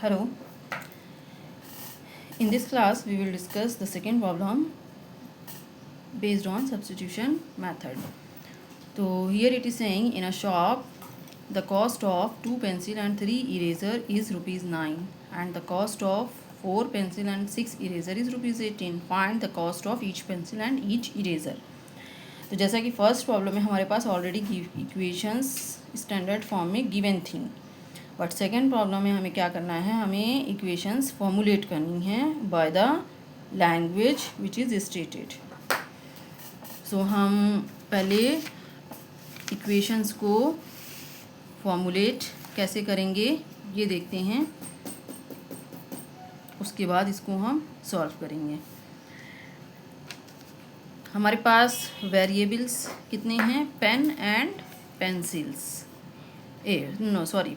Hello. In this class, we will discuss the second problem based on substitution method. So here it is saying in a shop, the cost of 2 pencil and 3 eraser is rupees 9 and the cost of 4 pencil and 6 eraser is rupees 18. Find the cost of each pencil and each eraser. तो जैसा कि first problem में हमारे पास already equations standard form में given थी, but second problem में हमें क्या करना है, हमें इक्वेशंस फॉर्मुलेट करनी है by the language which is stated. So हम पहले इक्वेशंस को फॉर्मुलेट कैसे करेंगे ये देखते हैं, उसके बाद इसको हम सॉल्व करेंगे. हमारे पास वेरिएबल्स कितने हैं, पेन एंड पेंसिल्स,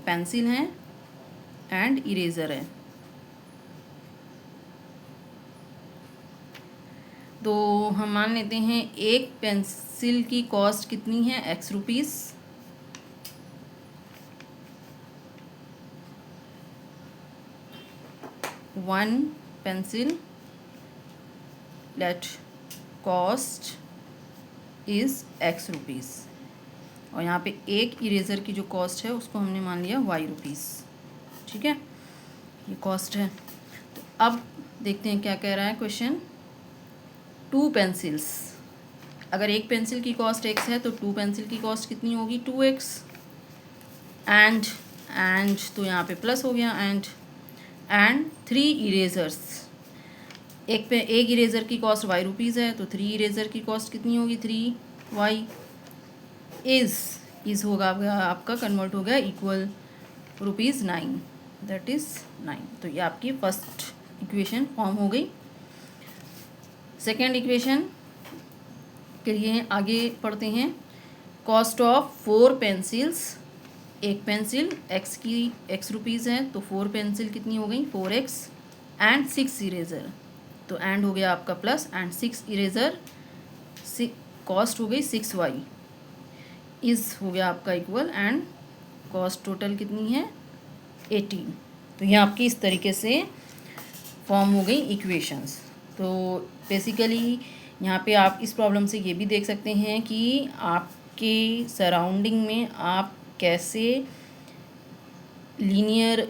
पेंसिल हैं एंड इरेज़र है. तो हम मान लेते हैं एक पेंसिल की कॉस्ट कितनी है, x rupees. One pencil let cost is x rupees, और यहाँ पे एक इरेज़र की जो कॉस्ट है उसको हमने मान लिया y रुपीज़. ठीक है, ये कॉस्ट है. तो अब देखते हैं क्या कह रहा है क्वेश्चन. 2 पेंसिल्स, अगर एक पेंसिल की कॉस्ट x है तो 2 पेंसिल की कॉस्ट कितनी होगी, 2x. एंड तो यहाँ पे प्लस हो गया, एंड 3 इरेज़र्स, एक इरेज़र की कॉस्ट y रुपीज़ है तो 3 इरेज़र की कॉस्ट कितनी होगी, 3y. इज़ होगा आपका कन्वर्ट हो गया इक्वल रुपीज़ 9, दैट इज़ 9. तो ये आपकी फर्स्ट इक्वेशन फॉर्म हो गई. सेकेंड इक्वेशन के लिए आगे पढ़ते हैं. कॉस्ट ऑफ 4 पेंसिल्स, एक पेंसिल x रुपीज़ है तो 4 पेंसिल कितनी हो गई, 4x. एंड 6 इरेज़र, तो एंड हो गया आपका प्लस, एंड 6 इरेज़र कॉस्ट हो गई 6y. इज़ हो गया आपका इक्वल, एंड कॉस्ट टोटल कितनी है 18. तो ये आपकी इस तरीके से फॉर्म हो गई इक्वेशंस. तो बेसिकली यहाँ पे आप इस प्रॉब्लम से ये भी देख सकते हैं कि आपके सराउंडिंग में आप कैसे लीनियर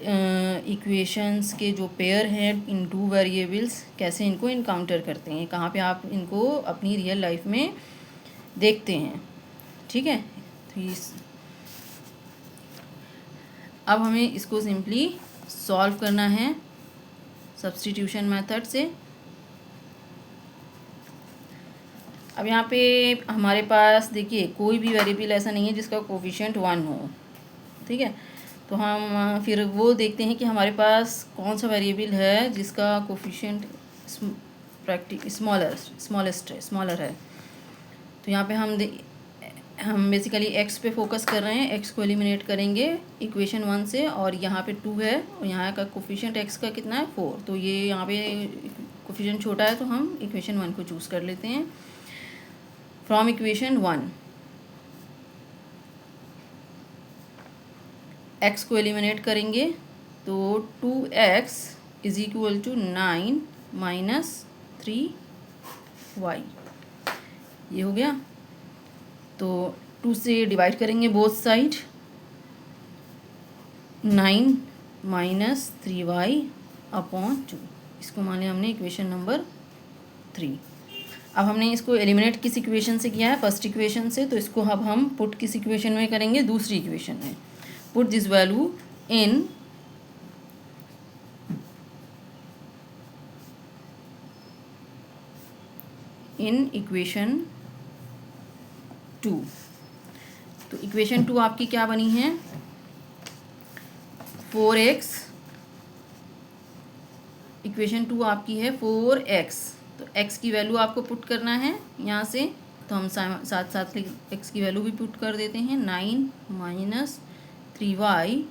इक्वेशंस के जो पेयर हैं इन 2 वेरिएबल्स, कैसे इनको इनकाउंटर करते हैं, कहाँ पे आप इनको अपनी रियल लाइफ में देखते हैं. ठीक है, तो अब हमें इसको सिंपली सॉल्व करना है सब्स्टिट्यूशन मेथड से. अब यहाँ पे हमारे पास देखिए कोई भी वेरिएबल ऐसा नहीं है जिसका कोफिशिएंट 1 हो. ठीक है, तो हम फिर वो देखते हैं कि हमारे पास कौन सा वेरिएबल है जिसका कोफिशिएंट स्मॉलर है. तो यहाँ पे हम बेसिकली x पे फोकस कर रहे हैं, x को एलिमिनेट करेंगे इक्वेशन 1 से, और यहाँ पे 2 है और यहाँ का कोफिशिएंट x का कितना है 4. तो ये यहाँ पे कोफिशिएंट छोटा है तो हम इक्वेशन 1 को चूज़ कर लेते हैं. फ्रॉम इक्वेशन 1 x को एलिमिनेट करेंगे तो 2x is equal to 9 minus 3y, ये हो गया. तो 2 से डिवाइड करेंगे both side, 9 minus 3y upon 2, इसको मान लिया हमने इक्वेशन नंबर 3. अब हमने इसको एलिमिनेट किस इक्वेशन से किया है, फर्स्ट इक्वेशन से, तो इसको अब हम पुट किस इक्वेशन में करेंगे, दूसरी इक्वेशन में. Put this value in equation 2. तो इक्वेशन 2 आपकी क्या बनी है, 4x. इक्वेशन 2 आपकी है 4x. तो x की वैल्यू आपको पुट करना है यहाँ से, तो हम साथ साथ x की वैल्यू भी पुट कर देते हैं, 9 माइनस 3y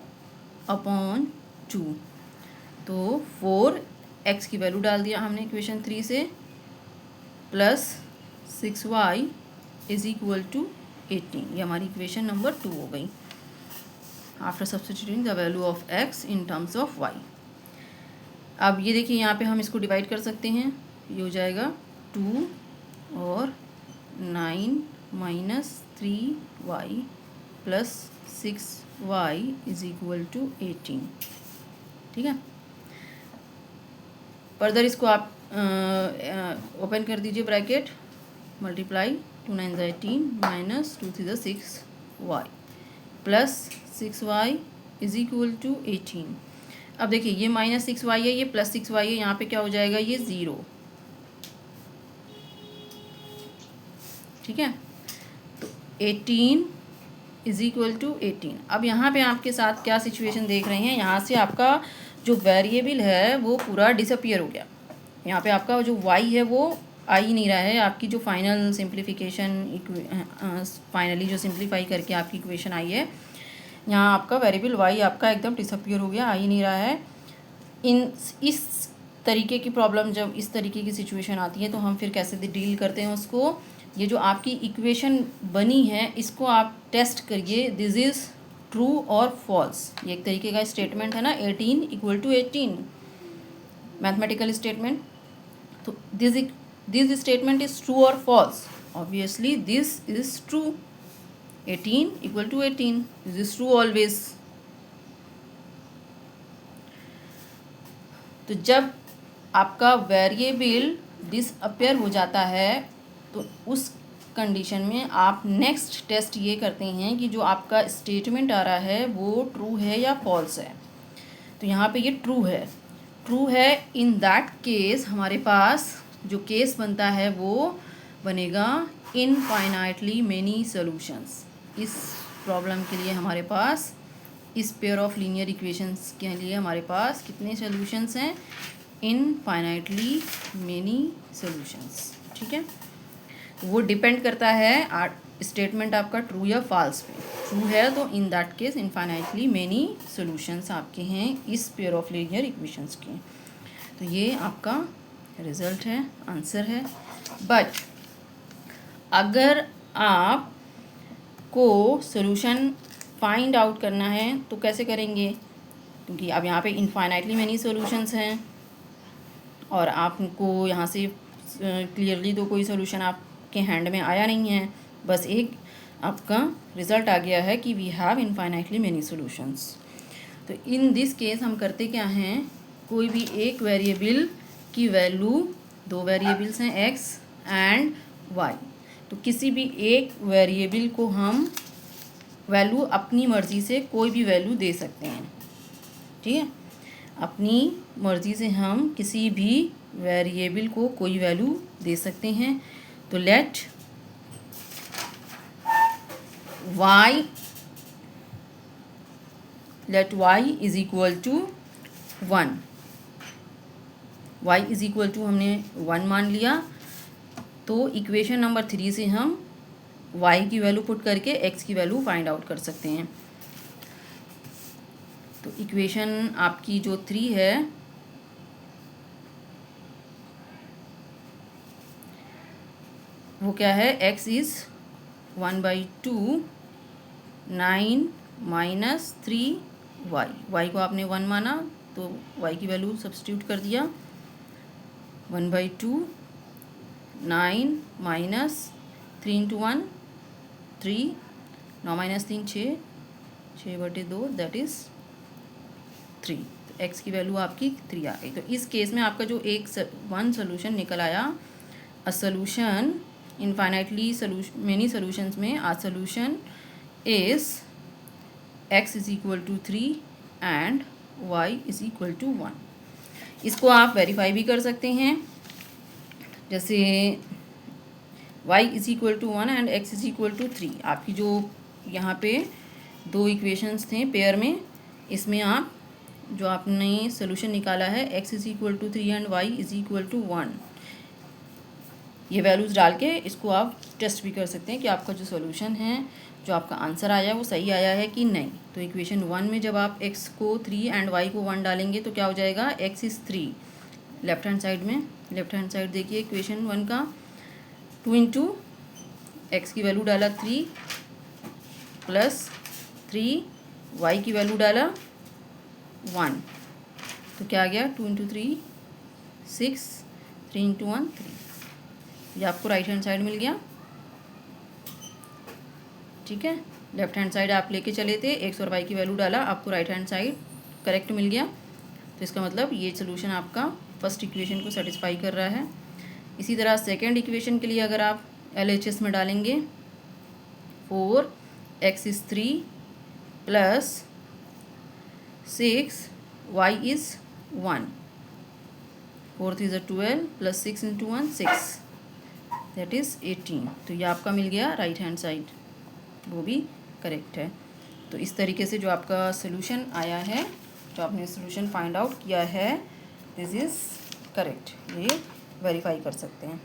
अपॉन 2. तो 4x की वैल्यू डाल दिया हमने इक्वेशन 3 से, plus 6y is equal to 18. ये हमारी इक्वेशन नंबर 2 हो गई after substituting the value of x in terms of y. अब ये देखिए यहाँ पे हम इसको डिवाइड कर सकते हैं, ये हो जाएगा 2 और 9 minus 3y plus 6y is equal to 18। ठीक है, फर्दर इसको आप ओपन कर दीजिए bracket, multiply 2 9 18 minus 2 3 6y plus 6y is equal to 18। अब देखिए ये माइनस 6y है, ये प्लस 6y है, यहाँ पे क्या हो जाएगा, ये 0। ठीक है, तो 18 इज इक्वल टू 18। अब यहाँ पे आपके साथ क्या सिचुएशन देख रहे हैं, यहाँ से आपका जो वेरिएबल है वो पूरा डिसअपियर हो गया। यहाँ पे आपका जो y है वो आ ही नहीं रहा है। आपकी जो फाइनल सिंप्लीफिकेशन, फाइनली जो सिंप्लीफाई करके आपकी इक्वेशन आई है, यहाँ आपका वेरिएबल y आपका एकदम डिसअपियर हो गया, आ ही नहीं रहा है। इस तरीके की प्रॉब्लम, जब इस तरीके की सिचुएशन आती है तो हम फिर कैसे डील करते हैं उसको। ये जो आपकी इक्वेशन बनी है इसको आप टेस्ट करिए, दिस इज़ ट्रू और फॉल्स। ये एक तरीके का स्टेटमेंट है ना, 18 इक्वल टू 18 मैथमेटिकल स्टेटमेंट। तो दिस स्टेटमेंट इज ट्रू और false. Obviously this is true, 18 equal to 18, this is true always. तो जब आपका वेरिएबल डिसअपियर हो जाता है तो उस कंडीशन में आप नेक्स्ट टेस्ट ये करते हैं कि जो आपका स्टेटमेंट आ रहा है वो ट्रू है या फॉल्स है। तो यहाँ पे ये ट्रू है, ट्रू है। इन दैट केस हमारे पास जो केस बनता है वो बनेगा इनफाइनाइटली मेनी सॉल्यूशंस। इस प्रॉब्लम के लिए हमारे पास, इस पेयर ऑफ लीनियर इक्वेशंस के लिए हमारे पास कितने सॉल्यूशंस हैं, इनफाइनाइटली मेनी सॉल्यूशंस। ठीक है, वो डिपेंड करता है स्टेटमेंट आपका ट्रू या फॉल्स पे। ट्रू है तो in that case infinitely many solutions आपके हैं इस पेयर ऑफ लीनियर इक्वेशंस के। तो ये आपका रिजल्ट है, आंसर है। बट अगर आपको सॉल्यूशन फाइंड आउट करना है तो कैसे करेंगे, क्योंकि अब यहाँ पे इनफाइनाइटली मेनी सॉल्यूशंस हैं और आपको यहाँ से क्लियरली तो कोई सॉल्यूशन आपके हैंड में आया नहीं है, बस एक आपका रिज़ल्ट आ गया है कि we have infinitely many solutions. तो इन दिस केस हम करते क्या हैं, कोई भी एक वेरिएबल की वैल्यू, दो वेरिएबल्स हैं x एंड y, तो किसी भी एक वेरिएबल को हम वैल्यू अपनी मर्ज़ी से कोई भी वैल्यू दे सकते हैं। ठीक है, अपनी मर्ज़ी से हम किसी भी वेरिएबल को कोई वैल्यू दे सकते हैं। तो let y is equal to 1, y is equal to हमने 1 मान लिया। तो इक्वेशन नंबर 3 से हम y की वैल्यू पुट करके x की वैल्यू फाइंड आउट कर सकते हैं। तो इक्वेशन आपकी जो 3 है वो क्या है, x is 1/2 9 minus 3y। y को आपने 1 माना तो y की वैल्यू सब्स्टिट्यूट कर दिया, 1/2 9 minus 3 into 1 3, 9 minus 3 6, 6/2 that is 3। तो x की वैल्यू आपकी 3 आ गई। तो इस केस में आपका जो वन सोल्यूशन निकल आया, a solution infinitely many solutions में a solution is x is equal to 3 and y is equal to 1। इसको आप वेरीफाई भी कर सकते हैं, जैसे y is equal to 1 and x is equal to 3। आपकी जो यहाँ पे दो इक्वेशंस थे पेयर में, इसमें आप जो आपने सोल्यूशन निकाला है x is equal to 3 and y is equal to 1, ये वैल्यूज़ डाल के इसको आप टेस्ट भी कर सकते हैं कि आपका जो सॉल्यूशन है, जो आपका आंसर आया वो सही आया है कि नहीं। तो इक्वेशन 1 में जब आप x को 3 एंड y को 1 डालेंगे तो क्या हो जाएगा, x is 3 left hand side में। लेफ्ट हैंड साइड देखिए इक्वेशन 1 का, 2 इंटू x की वैल्यू डाला 3 प्लस 3 y की वैल्यू डाला 1, तो क्या आ गया 2 इंटू 3 6, 3 इंटू 1 3, ये आपको राइट हैंड साइड मिल गया। ठीक है, लेफ्ट हैंड साइड आप लेके चले थे, एक्स और वाई की वैल्यू डाला, आपको राइट हैंड साइड करेक्ट मिल गया। तो इसका मतलब ये सोल्यूशन आपका फर्स्ट इक्वेशन को सेटिस्फाई कर रहा है। इसी तरह सेकंड इक्वेशन के लिए अगर आप LHS में डालेंगे 4x is 3 plus 6y is 1, 4 3 is 12 plus 6 into 1 6, that is 18। तो ये आपका मिल गया राइट हैंड साइड, वो भी करेक्ट है। तो इस तरीके से जो आपका सोल्यूशन आया है, जो आपने सोल्यूशन फाइंड आउट किया है, दिस इज़ करेक्ट, ये वेरीफाई कर सकते हैं।